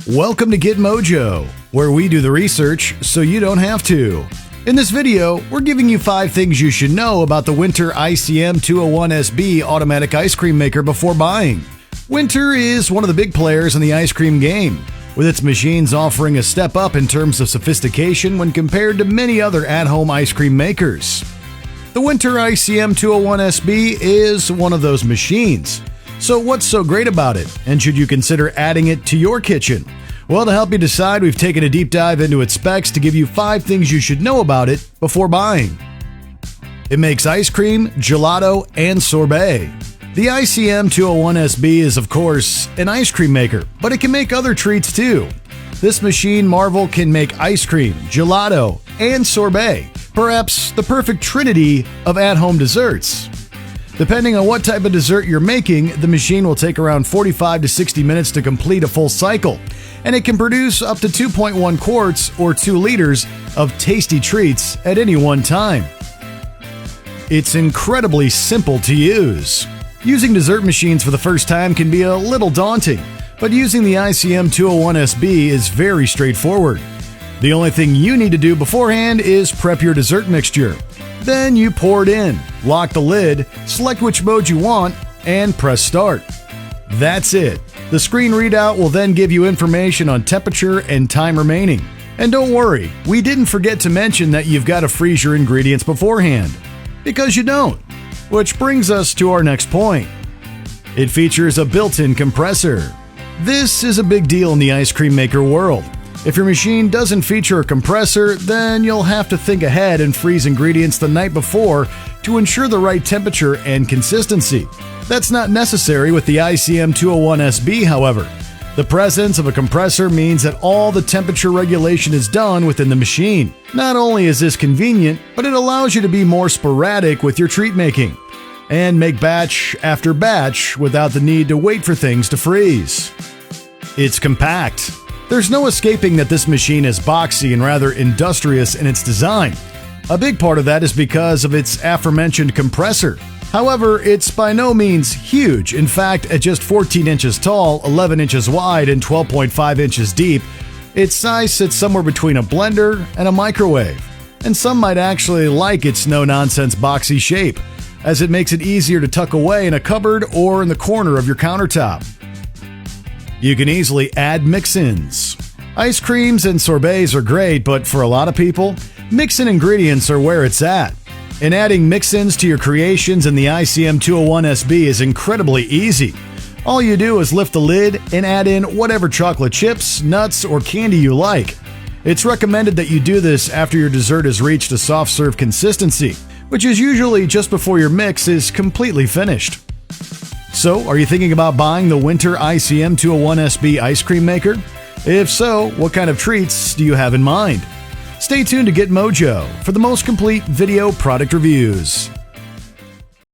Welcome to Get Mojo, where we do the research so you don't have to. In this video, we're giving you 5 things you should know about the Winter ICM 201SB automatic ice cream maker before buying. Winter is one of the big players in the ice cream game, with its machines offering a step up in terms of sophistication when compared to many other at-home ice cream makers. The Winter ICM 201SB is one of those machines. So what's so great about it, and should you consider adding it to your kitchen? Well, to help you decide, we've taken a deep dive into its specs to give you 5 things you should know about it before buying. It makes ice cream, gelato, and sorbet. The ICM 201SB is, of course, an ice cream maker, but it can make other treats too. This machine marvel can make ice cream, gelato, and sorbet, perhaps the perfect trinity of at-home desserts. Depending on what type of dessert you're making, the machine will take around 45 to 60 minutes to complete a full cycle, and it can produce up to 2.1 quarts or 2 liters of tasty treats at any one time. It's incredibly simple to use. Using dessert machines for the first time can be a little daunting, but using the ICM 201SB is very straightforward. The only thing you need to do beforehand is prep your dessert mixture. Then you pour it in, lock the lid, select which mode you want, and press start. That's it. The screen readout will then give you information on temperature and time remaining. And don't worry, we didn't forget to mention that you've got to freeze your ingredients beforehand. Because you don't. Which brings us to our next point. It features a built-in compressor. This is a big deal in the ice cream maker world. If your machine doesn't feature a compressor, then you'll have to think ahead and freeze ingredients the night before to ensure the right temperature and consistency. That's not necessary with the ICM 201SB, however. The presence of a compressor means that all the temperature regulation is done within the machine. Not only is this convenient, but it allows you to be more sporadic with your treat making and make batch after batch without the need to wait for things to freeze. It's compact. There's no escaping that this machine is boxy and rather industrious in its design. A big part of that is because of its aforementioned compressor. However, it's by no means huge. In fact, at just 14 inches tall, 11 inches wide, and 12.5 inches deep, its size sits somewhere between a blender and a microwave. And some might actually like its no-nonsense boxy shape, as it makes it easier to tuck away in a cupboard or in the corner of your countertop. You can easily add mix-ins. Ice creams and sorbets are great, but for a lot of people, mix-in ingredients are where it's at. And adding mix-ins to your creations in the ICM 201SB is incredibly easy. All you do is lift the lid and add in whatever chocolate chips, nuts, or candy you like. It's recommended that you do this after your dessert has reached a soft serve consistency, which is usually just before your mix is completely finished. So, are you thinking about buying the Winter ICM 201SB ice cream maker? If so, what kind of treats do you have in mind? Stay tuned to Get Mojo for the most complete video product reviews.